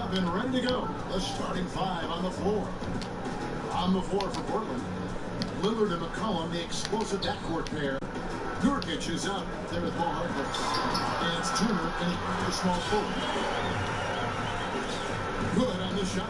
up and ready to go. The starting five on the floor. On the floor for Portland. Lillard and McCollum, the explosive backcourt pair. Nurkic is out there with Paul Harkless. And it's Turner in the small forward. Good on the shot.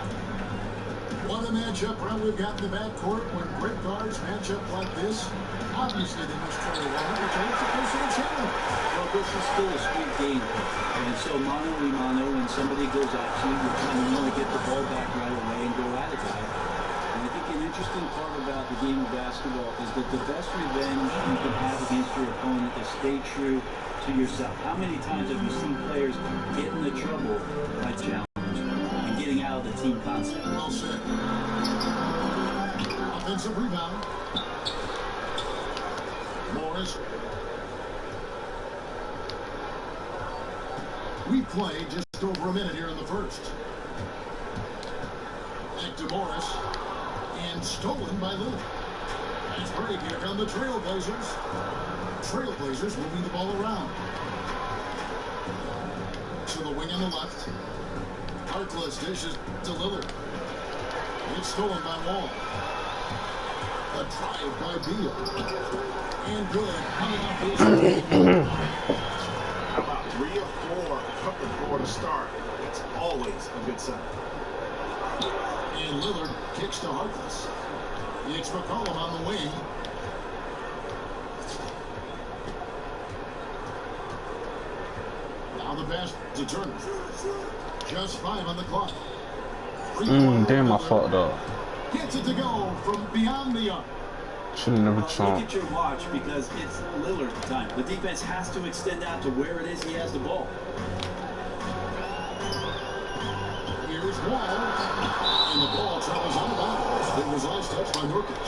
What a matchup round we've got in the backcourt when great guards match up like this. Obviously, they must try to win, which is a personal challenge. Well, this is still a street game. And so mano-a-mano, when somebody goes at you, you're trying to want to get the ball back right away and go at it. And I think an interesting part about the game of basketball is that the best revenge you can have against your opponent is stay true to yourself. How many times have you seen players get into trouble by challenge and getting out of the team concept? Well said. Offensive rebound. Morris. We played just over a minute here in the first. Back to Morris. And stolen by Lillard. That's break. Here come the Trailblazers. Trailblazers moving the ball around. To the wing on the left. Harkless dishes to Lillard. It's stolen by Wall. A drive by Beal. And good. Coming up is how about 3 or 4 up the floor to start? That's always a good sign. And Lillard kicks to Harkless. It's McCollum on the wing. Now the pass to Turner. Just 5 on the clock. Damn, I fucked up. Gets it to go from beyond the arc. Should've never Look chomped. at your watch because it's Lillard time. The defense has to extend out to where it is he has the ball. Here's Wall. And the ball travels out of bounds. It was last touched by Nurkic.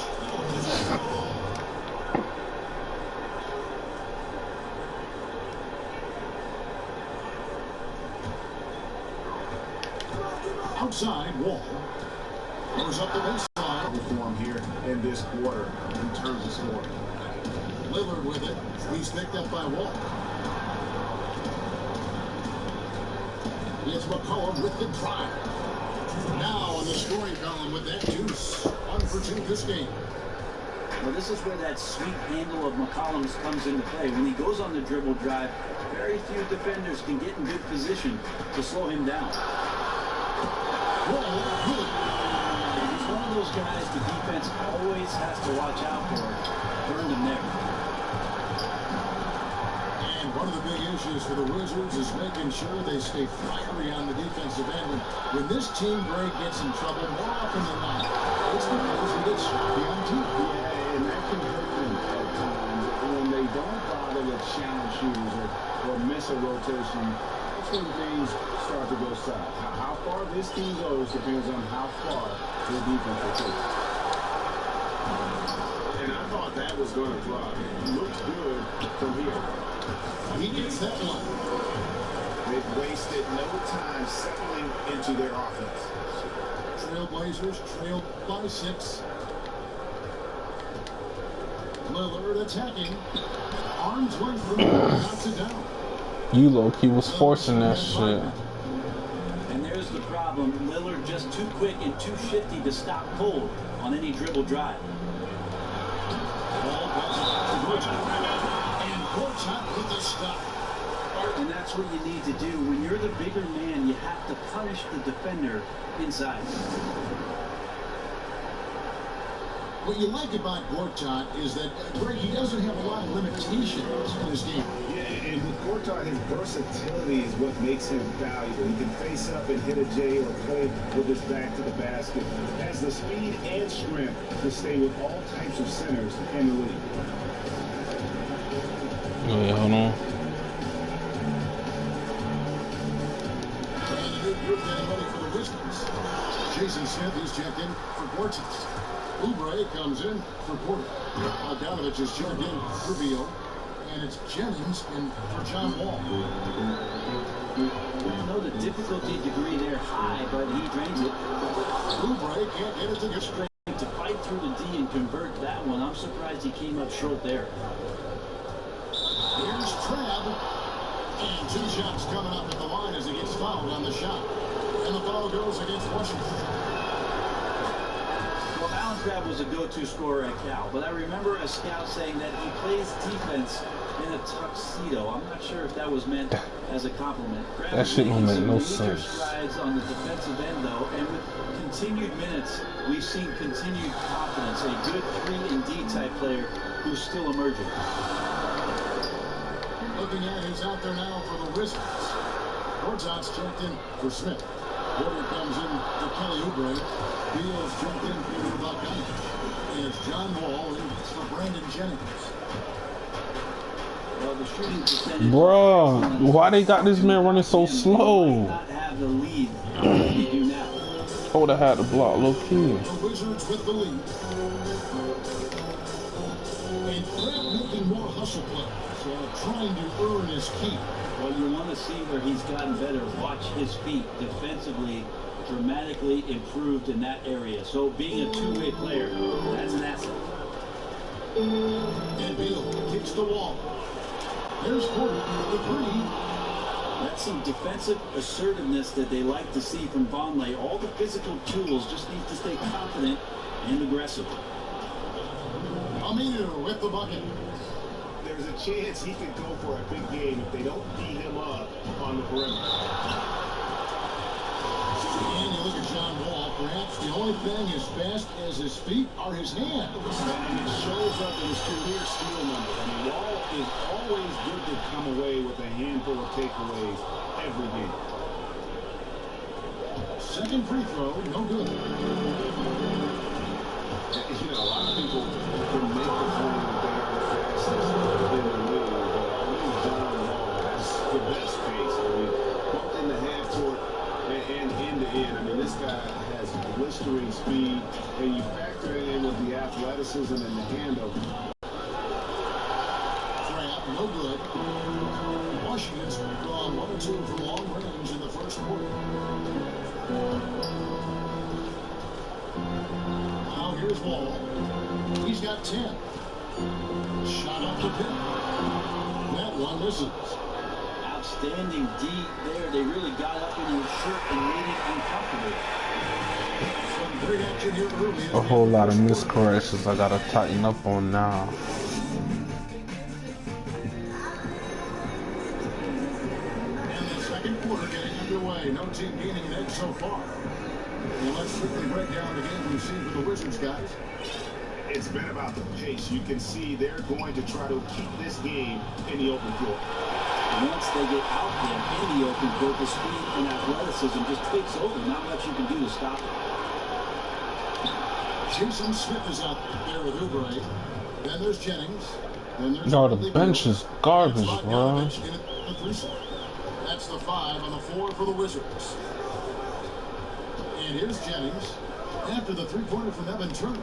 Outside, Wall. Goes up the baseline. Perform here in this quarter in terms of scoring. Lillard with it. He's picked up by Wall. It's McCollum with the drive. Now in the scoring column with that juice. 1 for 2 this game. Well, this is where that sweet handle of McCollum's comes into play. When he goes on the dribble drive, very few defenders can get in good position to slow him down. Wall, good. He's one of those guys the defense always has to watch out for. Burn them there. And one of the big issues for the Wizards is making sure they stay fiery on the defensive end. When this team break gets in trouble, more often than not, it's because he gets sloppy on TV. Yeah, and that can hurt them at times when they don't bother with challenge shooters or miss a rotation. That's when things start to go south. How far this team goes depends on how far their defense will take. And I thought that was going to fly. Looks good from here. He gets that one. They've wasted no time settling into their offense. Trailblazers trail by 6. Lillard attacking. Arms length from knocks it down. You low-key was forcing that shit. And there's the problem. Lillard just too quick and too shifty to stop cold on any dribble drive. Ball passes to and Gortat with the stop. And that's what you need to do. When you're the bigger man, you have to punish the defender inside. What you like about Gortat is that, Greg, he doesn't have a lot of limitations in his game. Yeah, and with Gortat, his versatility is what makes him valuable. He can face up and hit a J or play with his back to the basket. Has the speed and strength to stay with all types of centers in the league. Wait, hold on. And a new group getting ready for the Wizards. Jason Smith is checked in for Gortat. Oubre comes in for Porter. Bogdanovich is checked in for Beal. And it's Jennings in for John Wall. I know the difficulty degree there high, but he drains it. Oubre can't get it to get straight. To fight through the D and convert that one, I'm surprised he came up short there. Here's Trabb. And 2 shots coming up at the line as he gets fouled on the shot. And the foul goes against Washington. Well, Alan Crabb was a go-to scorer at Cal, but I remember a scout saying that he plays defense in a tuxedo. I'm not sure if that was meant as a compliment. Crabb That shit don't make no major sense. strides on the defensive end, though, and with continued minutes, we've seen continued confidence. A good 3-and-D type player who's still emerging. Looking at who's out there now for the Wizards. Gortat's checked in for Smith. Porter comes in to Kelly Oubre. Beal's checked in for Bogdanovich. And it's John Wall in for Brandon Jennings. Well, the shooting percentage... Bruh, why they got this man running so slow? Not have the lead that they do now. I would have had to block low key. The Wizards with the lead. And Fred making more hustle plays. Trying to earn his keep. Well, you want to see where he's gotten better. Watch his feet defensively, dramatically improved in that area. So being a two-way player, that's an asset. And Beal kicks the wall. There's Porter with the three. That's some defensive assertiveness that they like to see from Vonleh. All the physical tools, just need to stay confident and aggressive. Aminu with the bucket. There's a chance he could go for a big game if they don't beat him up on the perimeter. And you look at John Wall, perhaps the only thing as fast as his feet are his hands. And it shows up in his career steal numbers. I mean, Wall is always good to come away with a handful of takeaways every game. Second free throw, no good. You know, a lot of people can make the point that they are the fastest in the league, but I believe John Wall has the best pace. I mean, both in the half court and end-to-end. I mean, this guy has blistering speed, and you factor it in with the athleticism and the handle. Crab, no good. Washington's gone 1 or 2 from long range in the first quarter. Now here's Wall. He's got 10. Shot off the pin. That one misses. Outstanding D there. They really got up in his shirt and made it uncomfortable. Some great action here early. A whole lot of miscorrections I gotta tighten up on now. And the second quarter getting underway. No team gaining an edge so far. Well, let's quickly break down the game we've seen for the Wizards, guys. It's been about the pace. You can see they're going to try to keep this game in the open floor. Once they get out there in the open court, the speed and athleticism just takes over. Not much you can do to stop it. Jason Smith is out there with Oubre. Then there's Jennings. Then there's No, the bench is garbage, bro. Bogdanovich in at the 3 slot. That's the 5 on the floor for the Wizards. And here's Jennings after the three-pointer from Evan Turner.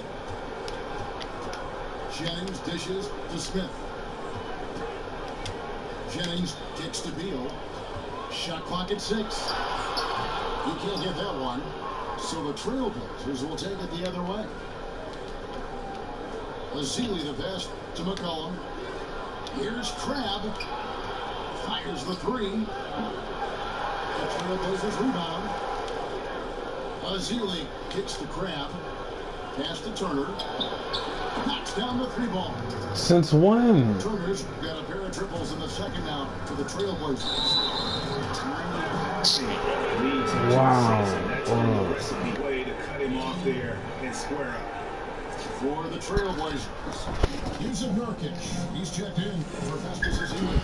Jennings dishes to Smith. Jennings kicks to Beal. Shot clock at 6. He can't hit that one. So the Trailblazers will take it the other way. Azili the pass to McCollum. Here's Crabb. Fires the 3. The Trailblazers rebound. Azili kicks the Crabb. Pass to Turner. Knocks down the 3-ball. Since when? Turner's got a pair of triples in the second now for the Trailblazers. Wow. That's a recipe way to cut him off there and square up. For the Trailblazers, Yusuf Nurkic. He's checked in for Festus Azili.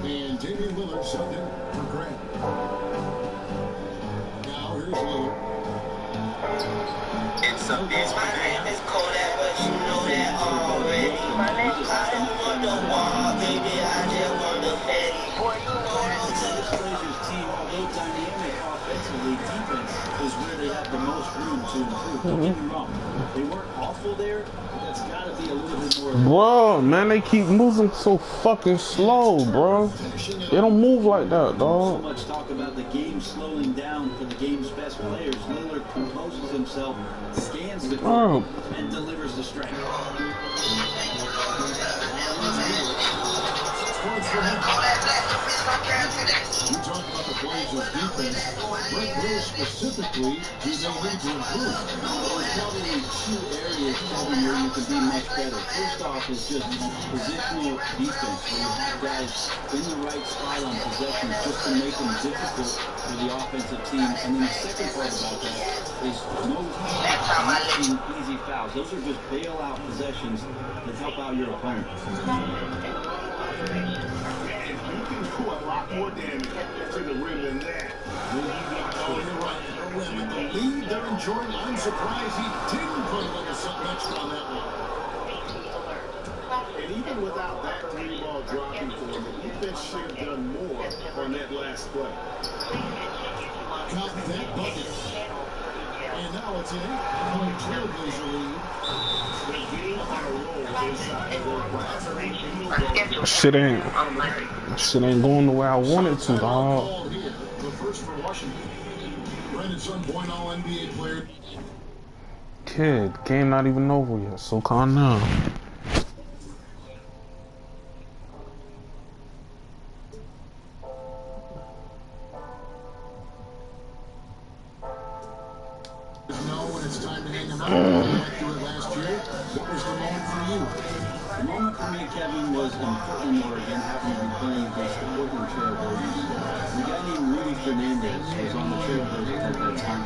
And Damian Lillard subbed in for Grant. Now here's Lillard. It's a bitch, my name is Kodak, but you know that already. I don't want the wall, baby, I just want the fatty. Boy, you know that. This Blazers team, although dynamic offensively, defense is where they have the most room to improve. Don't get me wrong. They weren't awful there, but that's got to be a little bit more. Bro, man, they keep moving so fucking slow, bro. They don't move like that, So dog. much talk about the game slowing down for the game's best players. Lillard composes himself, scans the Bro. court, and delivers the strength. Points You talk about the Blazers defense. Where specifically do they need to improve? There's probably two areas, Kevin, where you can be much better. First off is just positional defense, where you have guys in the right spot on possessions just to make them difficult for the offensive team. And then the second part about that is no easy fouls. Those are just bailout possessions that help out your opponent. A lot more damage to the rim than that. Oh, you're right. With the lead they're enjoying, I'm surprised he didn't put a little something extra on that one. And even without that three-ball dropping for him, the defense should have done more on that last play. Got that bucket. And now it's an 8-point Trailblazer lead. The game on a roll inside the world class. Shit ain't going the way I want it to, dog. The first for Washington. Brandon Sunpoint, All-NBA player. Kid, game not even over yet, so calm down. When it's time to hang him up, like do it last year. What was the moment for you? The moment for me, Kevin, was in Portland, Oregon, happened to be playing against the Portland Trailblazers. A guy named Rudy Fernandez was on the Trailblazers at that time.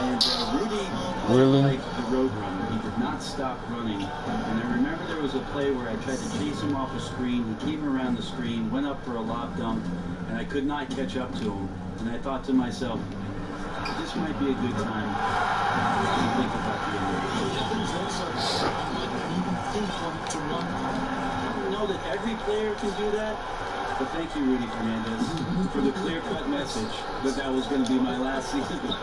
And Rudy Really? like the road runner. He did not stop running. And I remember there was a play where I tried to chase him off a screen. He came around the screen, went up for a lob dunk, and I could not catch up to him. And I thought to myself, this might be a good time to think about the NBA. To run. I don't know that every player can do that, but thank you, Rudy Fernandez, for the clear-cut message that that was going to be my last season. Okay,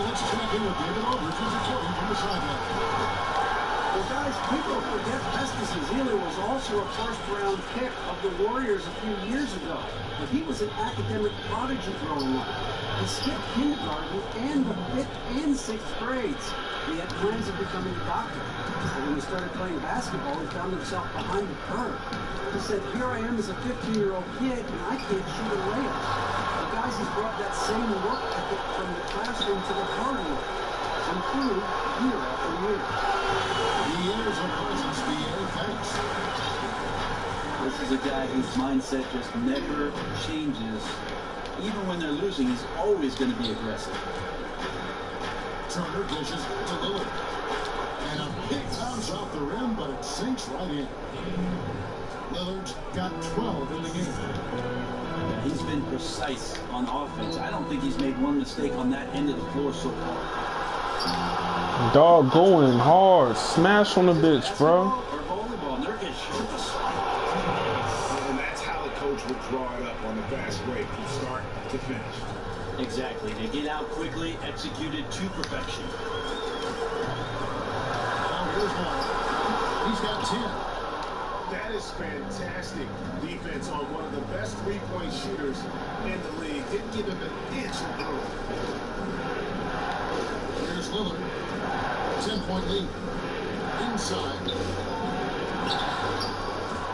let's check in with David Aldridge, who's reporting from the sideline. Well, guys, people forget Festus Ezeli was also a first-round pick of the Warriors a few years ago, but he was an academic prodigy growing up. He skipped kindergarten and the 5th and 6th grades. He had plans of becoming a doctor. But when he started playing basketball, he found himself behind the curve. He said, here I am as a 15-year-old kid, and I can't shoot a layup. The guys, he's brought that same work ethic from the classroom to the party, improved year after year. The years of presence, BA, thanks. This is a guy whose mindset just never changes. Even when they're losing, he's always going to be aggressive. Turner dishes to Lillard. And a big bounce off the rim, but it sinks right in. Lillard's got 12 in the game. He's been precise on offense. I don't think he's made one mistake on that end of the floor so far. Dog going hard. Smash on the bitch, bro. Or volleyball, they're getting shoot the spot. And that's how the coach would draw it up on the fast break from start to finish. Exactly. They get out quickly, executed to perfection. Now here's one. He's got 10. That is fantastic defense on one of the best three-point shooters in the league. Didn't give him an inch of room. Here's Lillard. 10-point lead. Inside.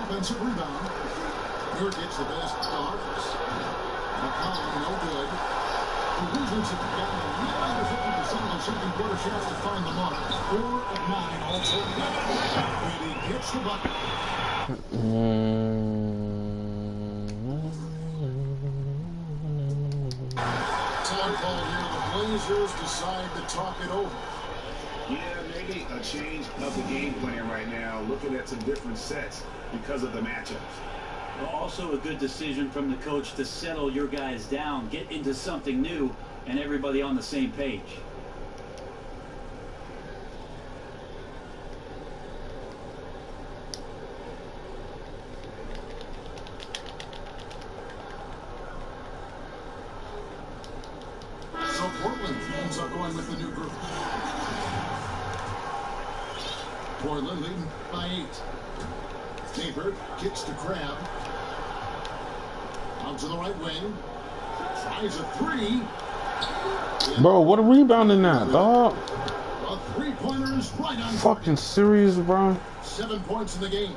Offensive rebound. Nurkic the best offense. McCollum no good. The Wizards have gotten a little under 50% of their second quarter shots to find the mark. 4 of 9 all total. Brady gets the bucket. Time call here. The Blazers decide to talk it over. Yeah, maybe a change of the game plan right now, looking at some different sets because of the matchups. Also a good decision from the coach to settle your guys down, get into something new, and everybody on the same page. So Portland ends up going with the new group. Portland leading by 8. Tabor kicks to Crab. Out to the right wing. Tries a 3. Bro, what a rebound in that, dog. A Three-pointers right on Fucking serious, bro? 7 points in the game.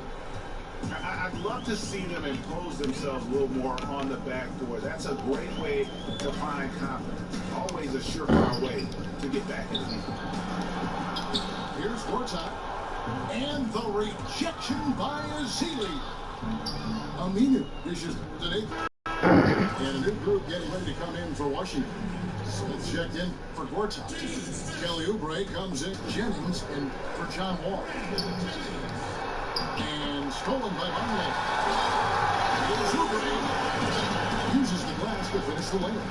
I'd love to see them impose themselves a little more on the backboard. That's a great way to find confidence. Always a surefire way to get back in the game. Here's Wartime. And the rejection by Azili. Aminu dishes to Nathan. And a new group getting ready to come in for Washington. Smith checked in for Gortat. Kelly Oubre comes in. Jennings and for John Wall. And stolen by Bonley. Oubre uses the glass to finish the layup.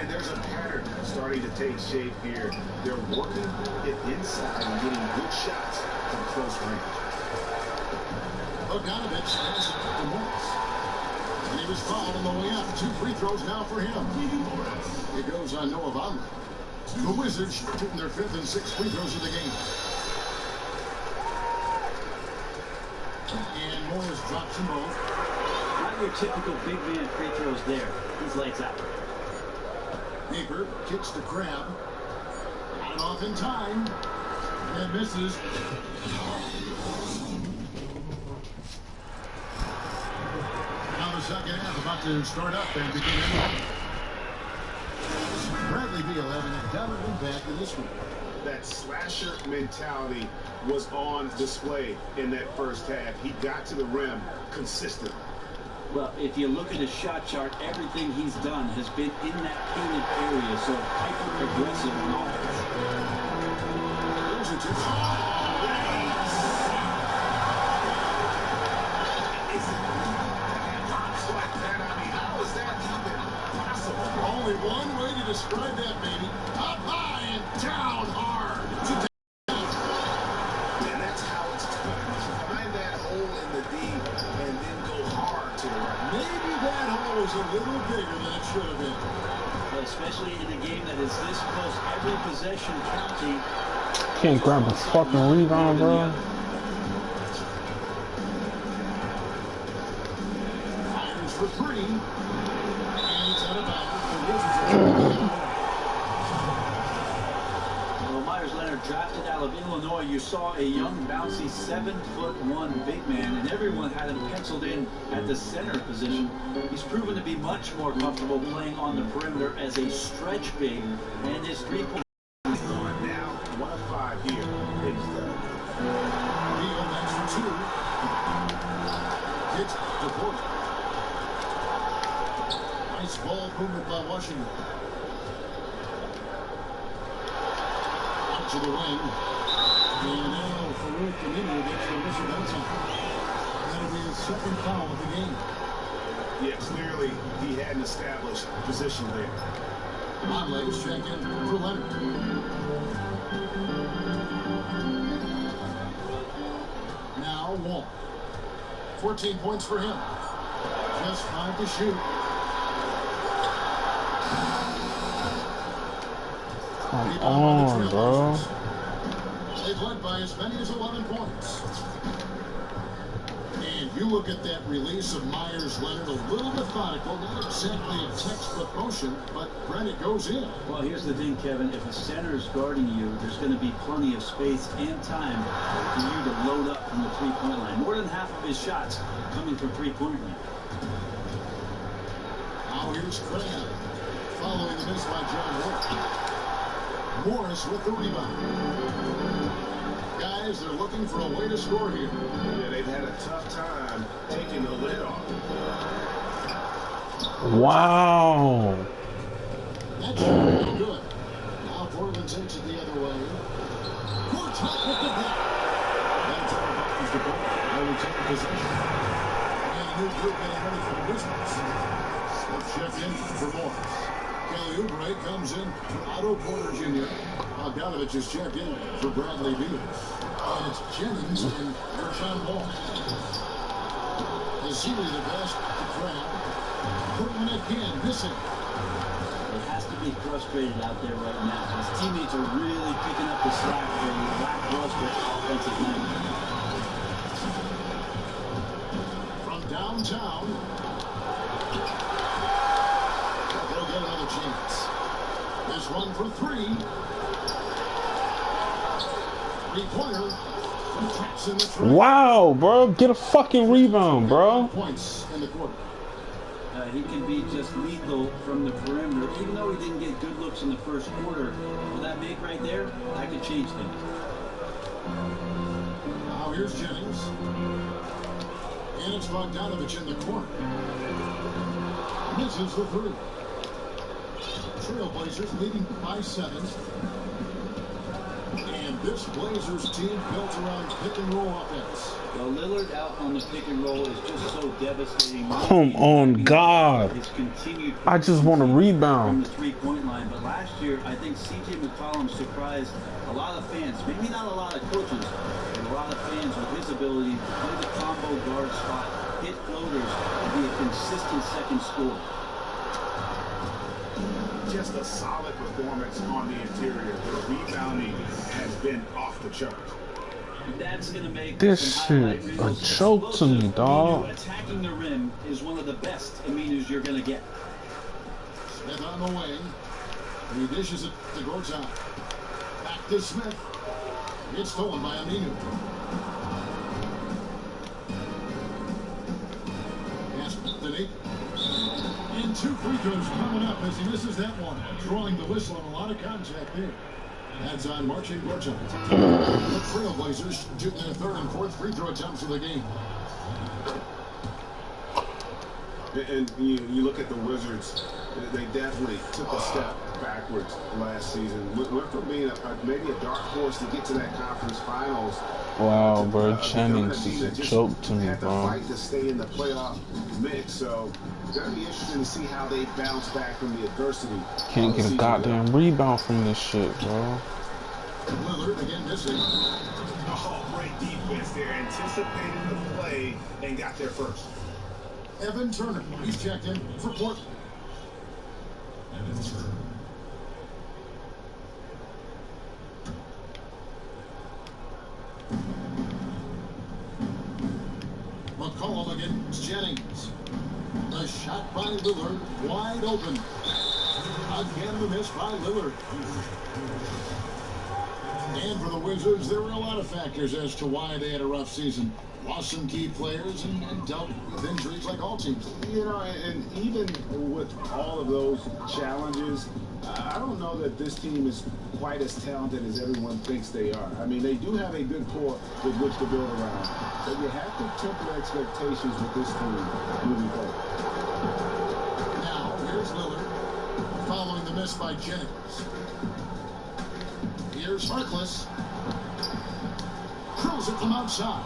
And there's a pattern starting to take shape here. They're working it inside and getting good shots from close range. Bogdanovich has it to Morris. And he was fouled on the way up. 2 free throws now for him. It goes on Noah Vonleh. The Wizards shooting their 5th and 6th free throws of the game. And Morris drops them both. Not your typical big man free throws there. He's lights out. Paper kicks to Crab. Not off in time. And misses. Now the second half about to start up and begin. Bradley Beal having a dominant impact in this one. That slasher mentality was on display in that first half. He got to the rim consistently. Well, if you look at his shot chart, everything he's done has been in that painted area, so hyper-aggressive on offense. There's a tip. How is that even possible? Only one way to describe that, baby. Up high and down hard. And that's how it's done. Find that hole in the D and then go hard to the right. Maybe that hole was a little bigger than it should have been. Well, especially in a game that is this close, every possession counting. Can't grab a fucking rebound, bro. Fires for 3. And it's out of bounds. The Wizards are Well, Myers Leonard drafted out of Illinois. You saw a young, bouncy 7'1" big man, and everyone had him penciled in at the center position. He's proven to be much more comfortable playing on the perimeter as a stretch big, and his three-point. Now, 1 of 5 here. It's Beal next for 2. Hits to Porter. Nice ball movement by Washington. Out to the wing. And now Farouk Aminu gets the whistle that time. That'll be his 2nd foul of the game. Yeah, clearly he hadn't established position there. Conley's check in for Leonard. Now Wall. 14 points for him. Just 5 to shoot. Come on, bro. They've led by as many as 11 points. And you look at that release of Myers Leonard, a little methodical, not exactly a textbook motion, but Brennett goes in. Well, here's the thing, Kevin. If a center's guarding you, there's going to be plenty of space and time for you to load up from the three-point line. More than half of his shots coming from three-point line. Now here's Crab, following the miss by John Wall. Morris with the rebound. Guys, they're looking for a way to score here. Yeah, they've had a tough time taking the lid off. Wow. That should be good. Now Portland takes it the other way. Gortat with the block. That's all about the ball. Now we take possession. And a new group getting ready for the Wizards. Smith checked in for Morris. Kelly Oubre comes in for Otto Porter Jr. Bogdanovich is checked in for Bradley Beal. And it's Jennings and John Wall. Azili the best to Crab. Portland again missing. It has to be frustrated out there right now. His teammates are really picking up the slack for a lackluster offensive night. From downtown. They'll get another chance. This one for 3. Three-pointer. Taps in the tray. Wow, bro. Get a fucking rebound, bro. Points in the quarter. He can be just lethal from the perimeter, even though he didn't get good looks in the first quarter. Well, that make right there, that could change things. Now here's Jennings. And it's Bogdanovich in the corner. Misses the three. Trailblazers leading by 7. And this Blazers team built around pick and roll offense. Well, Lillard out on the pick and roll is just so devastating. Come on, God. His continued I just want a from rebound. the three-point line. But last year, I think C.J. McCollum surprised a lot of fans. Maybe not a lot of coaches, but a lot of fans with his ability to play the combo guard spot, hit floaters, and be a consistent second scorer. Just a solid performance on the interior. The rebounding has been off the chart. That's gonna make This some highlight shit reels a choke to me, explosive. dog. Attacking the rim is one of the best Aminus you're gonna get. Smith on the wing. He dishes it to Gortat. Back to Smith. It's stolen by Aminu. Anthony. And 2 free throws coming up as he misses that one. Drawing the whistle and a lot of contact there. That's on Marcin Gortat. The Trailblazers do their 3rd and 4th free throw attempts of the game. And you look at the Wizards, they definitely took a step backwards last season. Went from being maybe a dark horse to get to that conference finals. Wow, bro. Jennings is a joke to me, had to bro. fight to stay in the playoff mix. So it's going to be interesting to see how they bounce back from the adversity. Can't get a goddamn rebound from this shit, bro. Lillard again missing. Oh, great defense there. Anticipated the play and got there first. Evan Turner, he's checked in for Portland. McCollum against Jennings. The shot by Lillard, wide open. Again the miss by Lillard. And for the Wizards, there were a lot of factors as to why they had a rough season. Lost some key players and dealt with injuries like all teams. You know, and even with all of those challenges, I don't know that this team is quite as talented as everyone thinks they are. I mean, they do have a good core with which to build around, but you have to temper expectations with this team moving forward. Now, here's Lillard, following the miss by Jennings. Here's Harkless. Curls it from outside.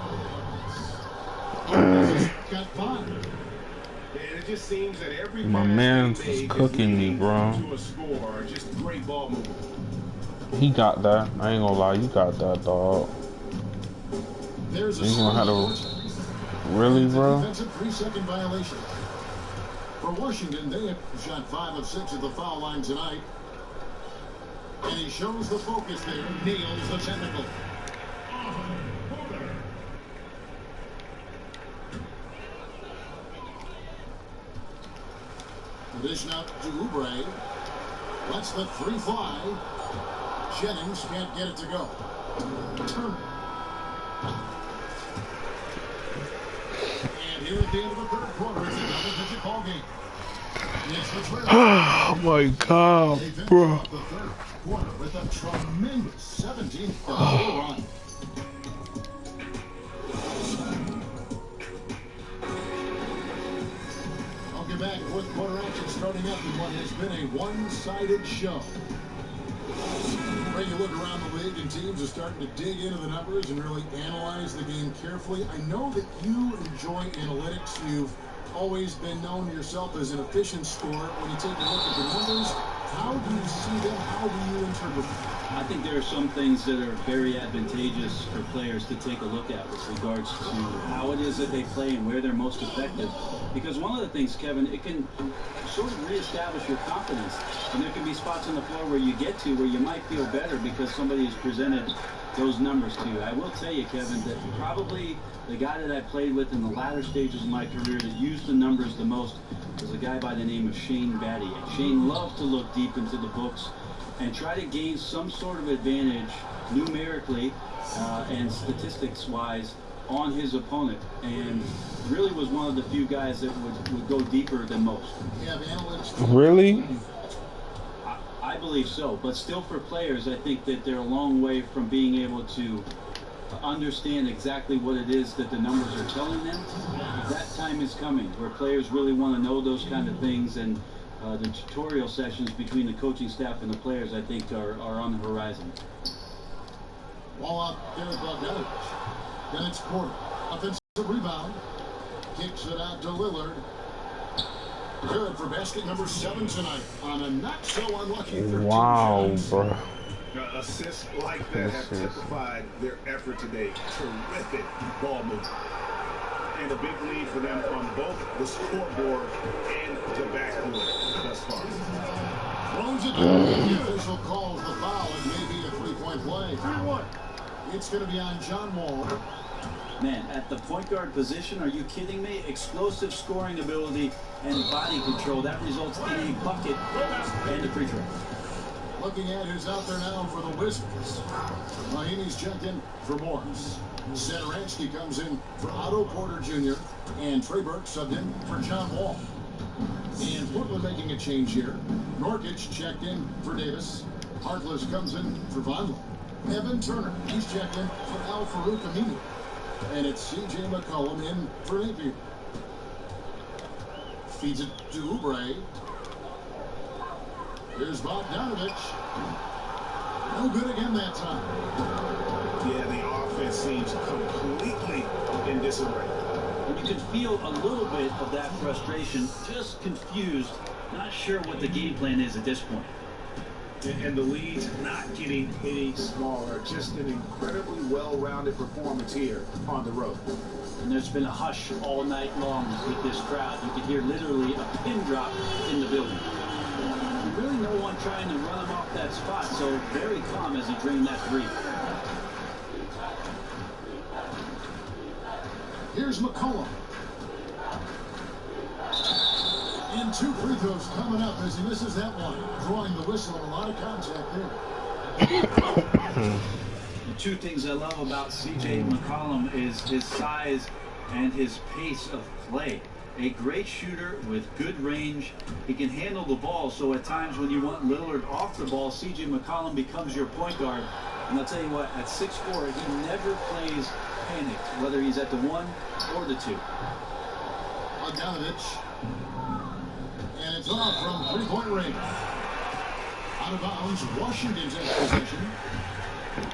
Got 5. And it just seems that every My man's is cooking me, bro. to a score, just great ball movement. He got that. I ain't gonna lie, you got that, dog. There's a You gonna have to really, bro? defensive 3-second violation. For Washington, they have shot 5 of 6 at the foul line tonight. And he shows the focus there, nails the technical. The dish out to Oubre. Lets the 3 fly. Jennings can't get it to go. Turner. And here at the end of the 3rd quarter, it's a double-digit ball game. It's the Trailblazers. Oh my god, They finish bro. off the 3rd quarter with a tremendous 17-4 run. Welcome back. 4th quarter action starting up in what has been a one-sided show. When you look around the league and teams are starting to dig into the numbers and really analyze the game carefully. I know that you enjoy analytics. You've always been known yourself as an efficient scorer. When you take a look at the numbers, how do you see them? How do you interpret them? I think there are some things that are very advantageous for players to take a look at with regards to how it is that they play and where they're most effective. Because one of the things, Kevin, it can sort of reestablish your confidence. And there can be spots on the floor where you get to where you might feel better because somebody has presented those numbers to you. I will tell you, Kevin, that probably the guy that I played with in the latter stages of my career that used the numbers the most was a guy by the name of Shane Battier. Shane loved to look deep into the books and try to gain some sort of advantage numerically and statistics-wise on his opponent, and really was one of the few guys that would go deeper than most. Really? I believe so, but still for players, I think that they're a long way from being able to understand exactly what it is that the numbers are telling them. That time is coming where players really want to know those kind of things, and the tutorial sessions between the coaching staff and the players, I think, are on the horizon. Ball out there above Bogdanovich. Then it's Porter. Offensive rebound. Kicks it out to Lillard. Good for basket number 7 tonight on a not so unlucky 13 Wow, shots. bro. Assists like that have typified their effort today. Terrific ball movement. And a big lead for them on both the scoreboard and the backboard thus far. Throws it down. The official calls the foul. It may be a 3-point play. 3-1. It's going to be on John Wall. Man, at the point guard position, are you kidding me? Explosive scoring ability and body control. That results in a bucket and a free throw. Looking at who's out there now for the Wizards. Mahinmi's checked in for Morris. Satoransky comes in for Otto Porter Jr. And Trey Burke subbed in for John Wall. And Portland making a change here. Nurkic checked in for Davis. Harkless comes in for Vonleh. Evan Turner, he's checked in for Al-Farouq Aminu. And it's C.J. McCollum in for Napier. Feeds it to Oubre. Here's Bogdanovich. No good again that time. Yeah, the offense seems completely in disarray. And you can feel a little bit of that frustration, just confused, not sure what the game plan is at this point. And the lead's not getting any smaller. Just an incredibly well-rounded performance here on the road. And there's been a hush all night long with this crowd. You could hear literally a pin drop in the building. Really no one trying to run him off that spot, so very calm as he drained that three. Here's McCollum. And 2 free throws coming up as he misses that one. Drawing the whistle and a lot of contact there. The 2 things I love about C.J. McCollum is his size and his pace of play. A great shooter with good range. He can handle the ball, so at times when you want Lillard off the ball, C.J. McCollum becomes your point guard. And I'll tell you what, at 6'4", he never plays panicked, whether he's at the 1 or the 2. Bogdanovich. And it's off from 3-point range. Out of bounds, Washington's in possession.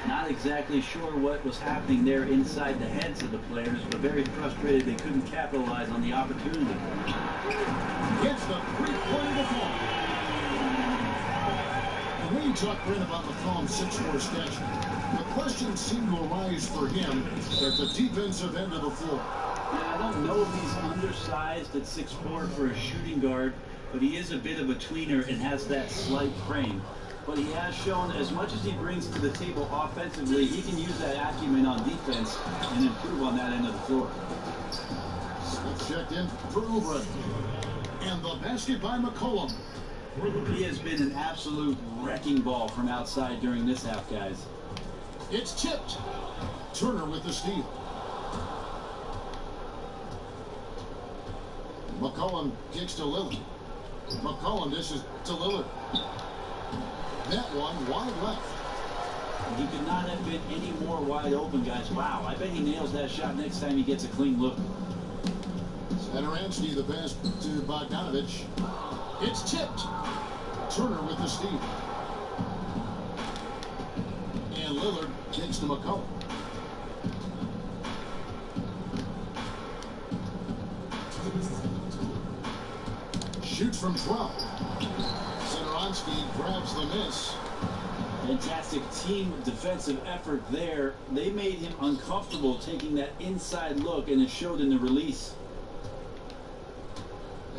Not exactly sure what was happening there inside the heads of the players, but very frustrated they couldn't capitalize on the opportunity. Gets the 3-pointer to fall. And when you talk, Brent, about McCollum's 6'4" stature, the questions seem to arise for him at the defensive end of the floor. Yeah, I don't know if he's undersized at 6'4" for a shooting guard, but he is a bit of a tweener and has that slight frame. But he has shown, as much as he brings to the table offensively, he can use that acumen on defense and improve on that end of the floor. Smith checked in for Oubre. And the basket by McCollum. He has been an absolute wrecking ball from outside during this half, guys. It's tipped. Turner with the steal. McCollum kicks to Lillard. McCollum dishes to Lillard. That one wide left. He could not have been any more wide open, guys. Wow, I bet he nails that shot next time he gets a clean look. Satoransky, the pass to Bogdanovich. It's tipped. Turner with the steal. And Lillard kicks to McCollum. Shoots from 12. Satoransky grabs the miss. Fantastic team defensive effort there. They made him uncomfortable taking that inside look, and it showed in the release.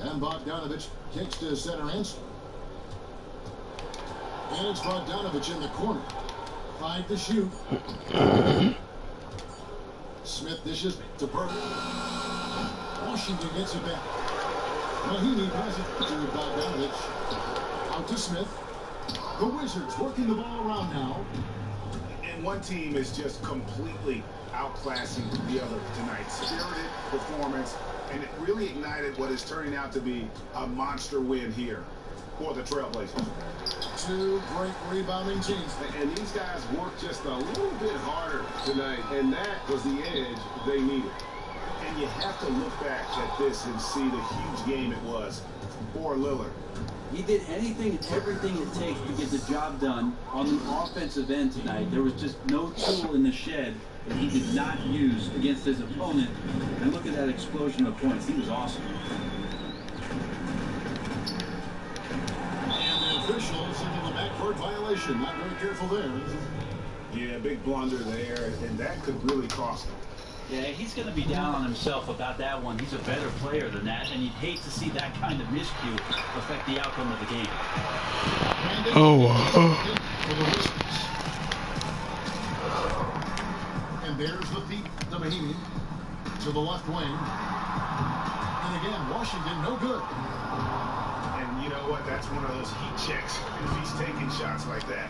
And Bogdanovich kicks to Satoransky. And it's Bogdanovich in the corner. 5 to shoot. Smith dishes to Burke. Washington gets it back. Mahinmi passes to Bogdanovich. Out to Smith. The Wizards working the ball around now. And one team is just completely outclassing the other tonight. Spirited performance, and it really ignited what is turning out to be a monster win here for the Trailblazers. Two great rebounding teams. And these guys worked just a little bit harder tonight, and that was the edge they needed. And you have to look back at this and see the huge game it was for Lillard. He did anything and everything it takes to get the job done on the offensive end tonight. There was just no tool in the shed that he did not use against his opponent. And look at that explosion of points. He was awesome. And the officials into the backcourt violation. Not very careful there. Yeah, big blunder there, and that could really cost him. Yeah, he's going to be down on himself about that one. He's a better player than that, and you'd hate to see that kind of miscue affect the outcome of the game. Oh. And there's the feet, the Mahimi to the left wing. And again, Washington, no good. And you know what? That's one of those heat checks if he's taking shots like that.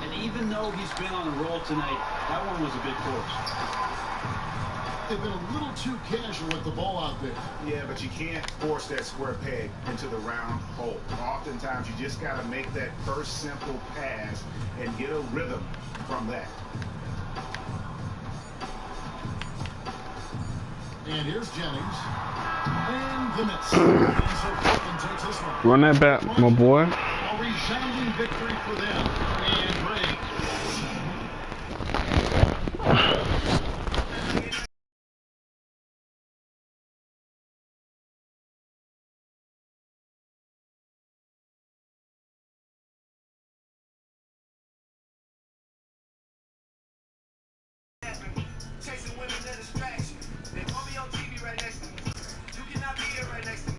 And even though he's been on a roll tonight, that one was a bit forced. They've been a little too casual with the ball out there. Yeah, but you can't force that square peg into the round hole. Oftentimes, you just got to make that first simple pass and get a rhythm from that. And here's Jennings. And the miss. And so Portland takes this one. Run that back, my boy. A resounding victory for them. And Ray. Chasing women in distraction. They put me on TV right next to me. You cannot be here right next to me.